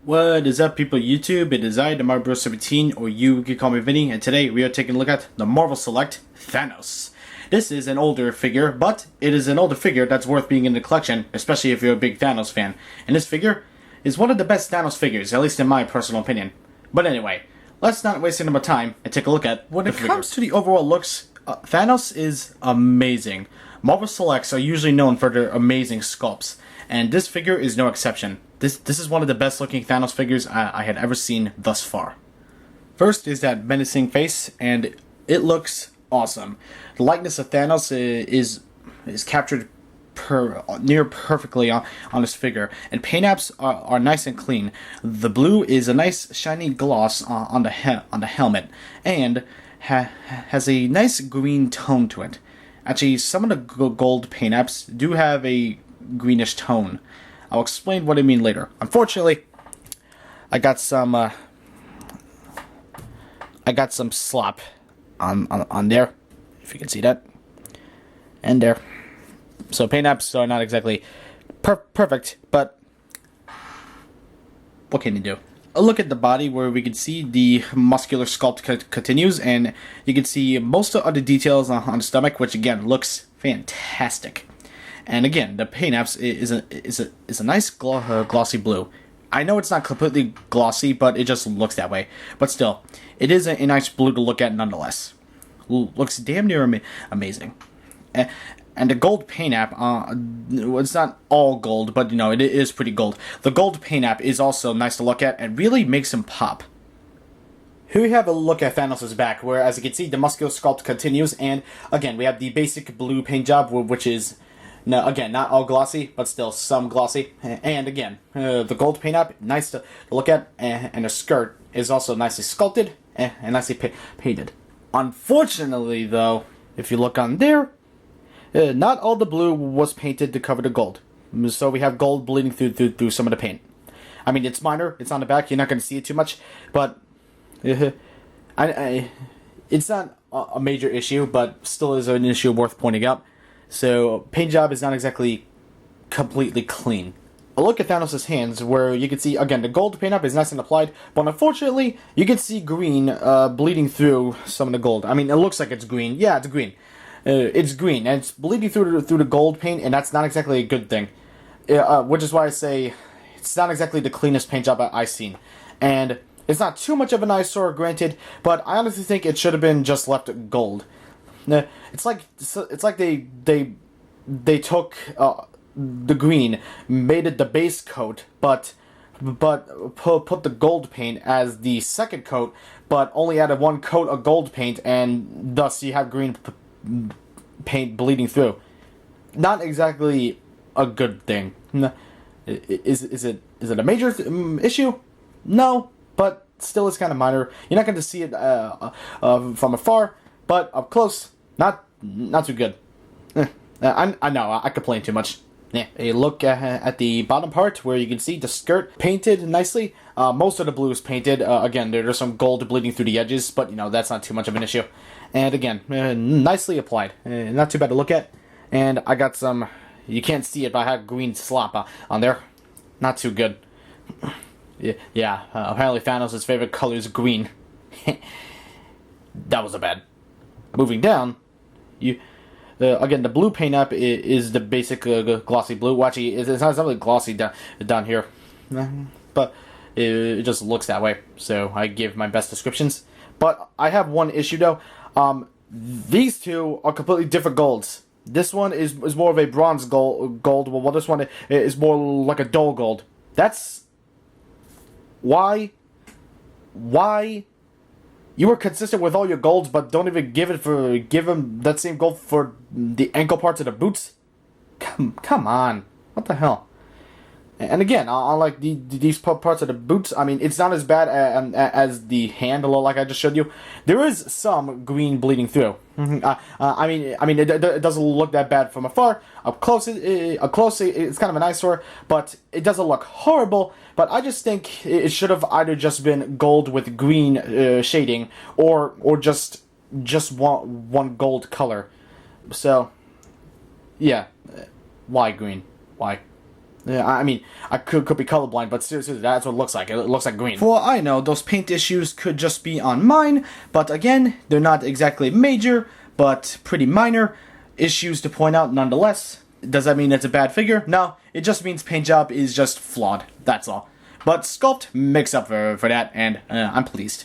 What is up, people of YouTube? It is I, the Bro17, or you can call me Vinny, and today we are taking a look at the Marvel Select Thanos. This is an older figure, but it is an older figure that's worth being in the collection, especially if you're a big Thanos fan. And this figure is one of the best Thanos figures, at least in my personal opinion. But anyway, let's not waste any more time and take a look at when it comes to the overall looks. Thanos is amazing. Marvel Selects are usually known for their amazing sculpts, and this figure is no exception. This is one of the best looking Thanos figures I had ever seen thus far. First is that menacing face, and it looks awesome. The likeness of Thanos is captured near perfectly on this figure, and paint apps are nice and clean. The blue is a nice shiny gloss on the helmet, and has a nice green tone to it. Actually, some of the gold paint apps do have a greenish tone. I'll explain what I mean later. Unfortunately, I got some slop on there, if you can see that, and there. So paint apps are not exactly perfect, but what can you do? A look at the body, where we can see the muscular sculpt continues, and you can see most of the details on the stomach, which again looks fantastic. And again, the paint apps is a nice glossy blue. I know it's not completely glossy, but it just looks that way. But still, it is a nice blue to look at nonetheless. Looks damn near amazing. And the gold paint app, it's not all gold, but you know, it is pretty gold. The gold paint app is also nice to look at and really makes him pop. Here we have a look at Thanos' back, where as you can see, the muscular sculpt continues, and again, we have the basic blue paint job, which is, no, again, not all glossy, but still some glossy. And again, the gold paint app, nice to look at, and the skirt is also nicely sculpted and nicely painted. Unfortunately, though, if you look on there, not all the blue was painted to cover the gold. So we have gold bleeding through some of the paint. I mean, it's minor, it's on the back, you're not going to see it too much, but it's not a major issue, but still is an issue worth pointing out. So, paint job is not exactly completely clean. A look at Thanos' hands, where you can see, again, the gold paint up is nice and applied, but unfortunately, you can see green bleeding through some of the gold. I mean, it looks like it's green. Yeah, it's green. It's green, and it's bleeding through the gold paint, and that's not exactly a good thing. Which is why I say it's not exactly the cleanest paint job I've seen. And it's not too much of an eyesore, granted, but I honestly think it should have been just left gold. It's like they took the green, made it the base coat, but put the gold paint as the second coat, but only added one coat of gold paint, and thus you have green paint bleeding through. Not exactly a good thing. Is it a major issue? No, but still it's kind of minor. You're not going to see it from afar, but up close, not too good. I know, I complain too much. Yeah, a look at the bottom part, where you can see the skirt painted nicely. Most of the blue is painted. Again, there's some gold bleeding through the edges, but you know, that's not too much of an issue. And again, nicely applied. Not too bad to look at. And I got some, you can't see it, but I have green slop on there. Not too good. Yeah, apparently Thanos' favorite color is green. That was a bad. Moving down, again, the blue paint app is the basic glossy blue. Well, actually, it's not really glossy down here, but it just looks that way. So I give my best descriptions. But I have one issue though. These two are completely different golds. This one is more of a bronze gold, while this one is more like a dull gold. That's why you were consistent with all your golds, but don't even give him that same gold for the ankle parts of the boots. Come on, what the hell? And again, unlike these parts of the boots, I mean, it's not as bad as the handle, like I just showed you. There is some green bleeding through. I mean, it doesn't look that bad from afar. Up close, it's kind of an eyesore, but it doesn't look horrible. But I just think it should have either just been gold with green shading, or just one gold color. So, yeah, why green? Why? I mean, I could be colorblind, but seriously, that's what it looks like. It looks like green. For all I know, those paint issues could just be on mine, but again, they're not exactly major, but pretty minor issues to point out nonetheless. Does that mean it's a bad figure? No, it just means paint job is just flawed. That's all. But sculpt makes up for that, and I'm pleased.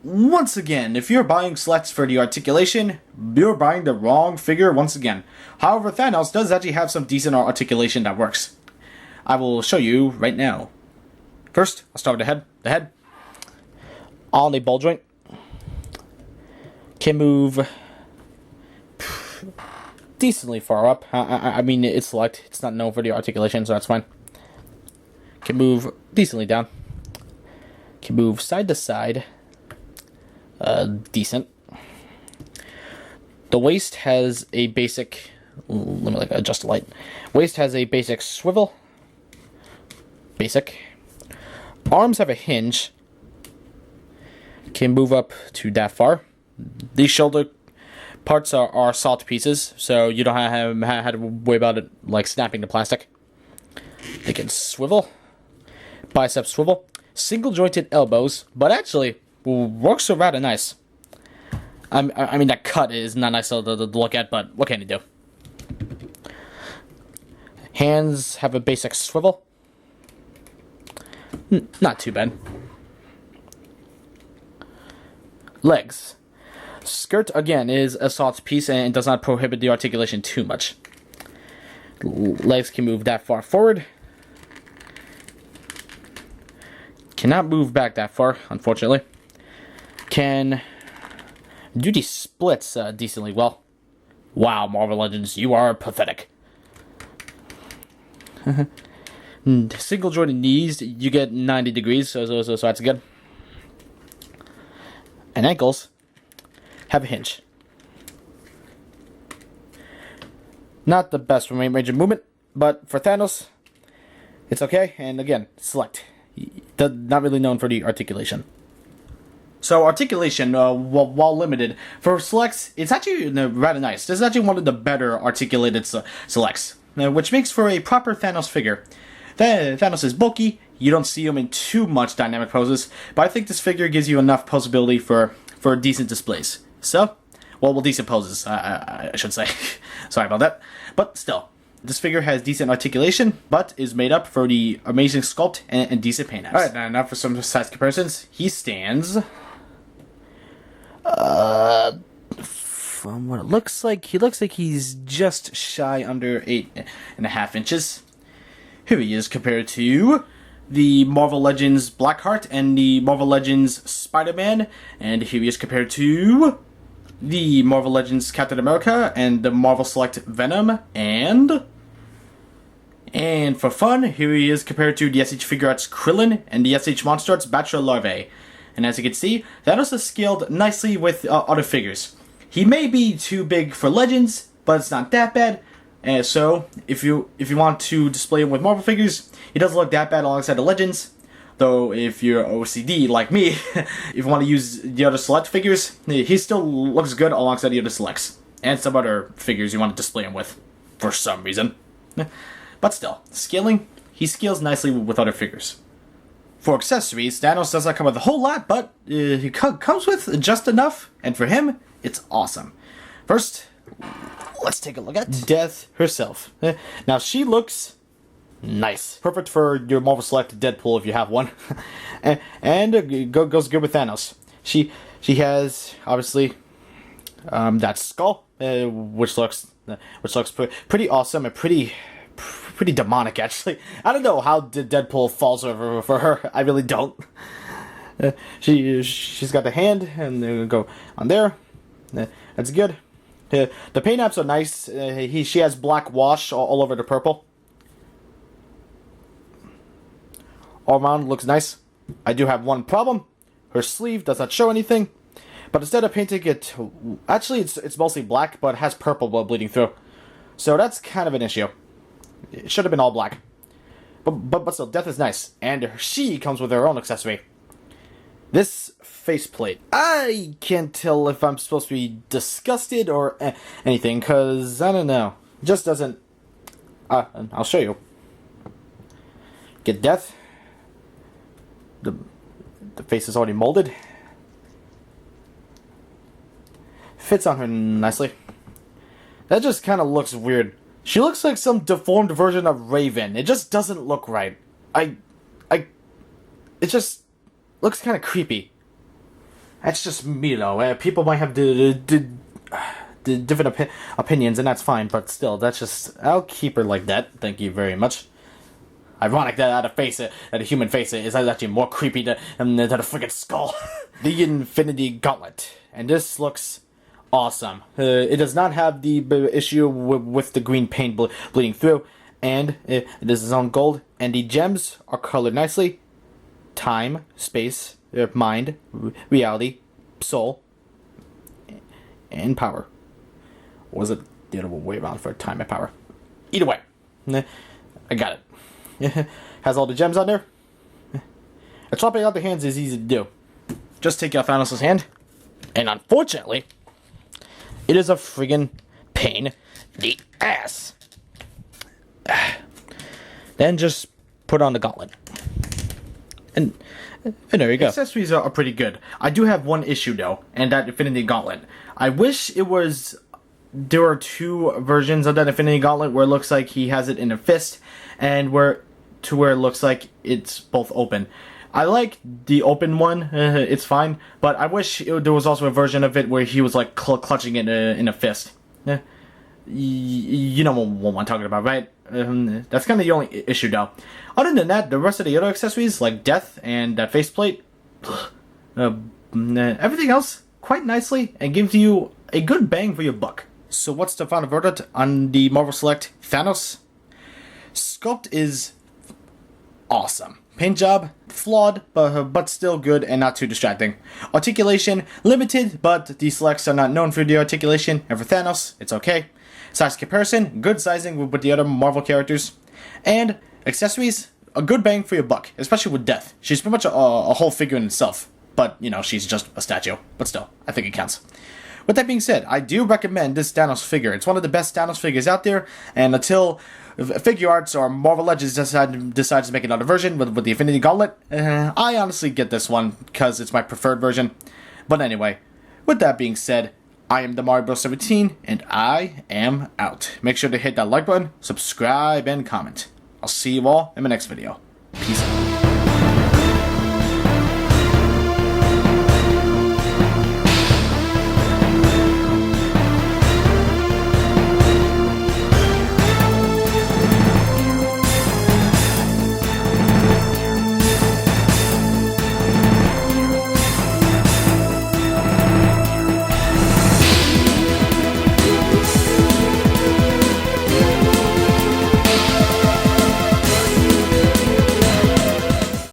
Once again, if you're buying selects for the articulation, you're buying the wrong figure once again. However, Thanos does actually have some decent articulation that works. I will show you right now. First, I'll start with the head. The head on a ball joint can move decently far up. I mean, it's select. It's not known for the articulation, so that's fine. Can move decently down. Can move side to side. Decent. The waist has a basic. Let me adjust the light. Waist has a basic swivel. Basic. Arms have a hinge. Can move up to that far. These shoulder parts are solid pieces, so you don't have to worry about it like snapping the plastic. They can swivel. Bicep swivel. Single jointed elbows, but actually works rather nice. I mean that cut is not nice to look at, but what can you do? Hands have a basic swivel. Not too bad. Legs. Skirt, again, is a soft piece and does not prohibit the articulation too much. Legs can move that far forward. Cannot move back that far, unfortunately. Can do these splits decently well. Wow, Marvel Legends, you are pathetic. Single jointed knees, you get 90 degrees, so that's good. And ankles have a hinge. Not the best range of movement, but for Thanos, it's okay. And again, select. Not really known for the articulation. So articulation, while limited, for selects, it's actually rather nice. This is actually one of the better articulated selects, which makes for a proper Thanos figure. Thanos is bulky, you don't see him in too much dynamic poses, but I think this figure gives you enough posability for decent displays. So, well, decent poses, I should say. Sorry about that. But still, this figure has decent articulation, but is made up for the amazing sculpt and decent paint apps. Alright, now for some size comparisons. He stands... from what it looks like, he's just shy under 8.5 inches. Here he is compared to the Marvel Legends Blackheart and the Marvel Legends Spider-Man, and here he is compared to the Marvel Legends Captain America and the Marvel Select Venom, and for fun, here he is compared to the SH Figure Arts Krillin and the SH Monster Arts Bachelor Larvae. And as you can see, Thanos is scaled nicely with other figures. He may be too big for Legends, but it's not that bad. And so, if you want to display him with Marvel figures, he doesn't look that bad alongside the Legends. Though, if you're OCD like me, if you want to use the other Select figures, he still looks good alongside the other Selects. And some other figures you want to display him with, for some reason. But still, scaling, he scales nicely with other figures. For accessories, Thanos does not come with a whole lot, but he comes with just enough, and for him, it's awesome. First, let's take a look at Death herself. Now, she looks nice. Perfect for your Marvel Select Deadpool if you have one. and goes good with Thanos. She has, obviously, that skull, which looks pretty awesome and pretty demonic, actually. I don't know how Deadpool falls over for her. I really don't. She's got the hand, and they go on there. That's good. The paint apps are nice. She has black wash all over the purple. All around looks nice. I do have one problem. Her sleeve does not show anything. But instead of painting it, actually it's mostly black, but has purple blood bleeding through. So that's kind of an issue. It should have been all black. But still, Death is nice. And she comes with her own accessory. This faceplate. I can't tell if I'm supposed to be disgusted or anything, because, I don't know. It just doesn't... I'll show you. get Death. The face is already molded. Fits on her nicely. That just kind of looks weird. She looks like some deformed version of Raven. It just doesn't look right. It just looks kind of creepy. That's just me, though. People might have the different opinions, and that's fine. But still, that's just... I'll keep her like that. Thank you very much. Ironic that a human face is actually more creepy than a freaking skull. The Infinity Gauntlet, and this looks awesome. It does not have the issue with the green paint bleeding through, and it is on gold, and the gems are colored nicely. Time, space, mind, reality, soul, and power. Or was it the other way around for time and power? Either way, I got it. Has all the gems on there. Chopping out the hands is easy to do. Just take out Thanos' hand, and unfortunately, it is a friggin' pain in the ass. Then just put on the gauntlet. And there you go. Accessories are pretty good. I do have one issue though, and that Infinity Gauntlet. I wish there were two versions of that Infinity Gauntlet where it looks like he has it in a fist, and where it looks like it's both open. I like the open one, it's fine, but I wish there was also a version of it where he was like clutching it in a fist. You know what I'm talking about, right? That's kind of the only issue though. Other than that, the rest of the other accessories, like Death and that faceplate, everything else quite nicely and gives you a good bang for your buck. So what's the final verdict on the Marvel Select Thanos? Sculpt is awesome. Paint job, flawed, but still good and not too distracting. Articulation, limited, but the selects are not known for the articulation, and for Thanos, it's okay. Size comparison, good sizing with the other Marvel characters. And accessories, a good bang for your buck, especially with Death. She's pretty much a whole figure in itself, but, you know, she's just a statue. But still, I think it counts. With that being said, I do recommend this Thanos figure. It's one of the best Thanos figures out there, and until Figure Arts or Marvel Legends decides to make another version with the Infinity Gauntlet, I honestly get this one because it's my preferred version. But anyway, with that being said, I am the Mario Bros 17, and I am out. Make sure to hit that like button, subscribe, and comment. I'll see you all in my next video.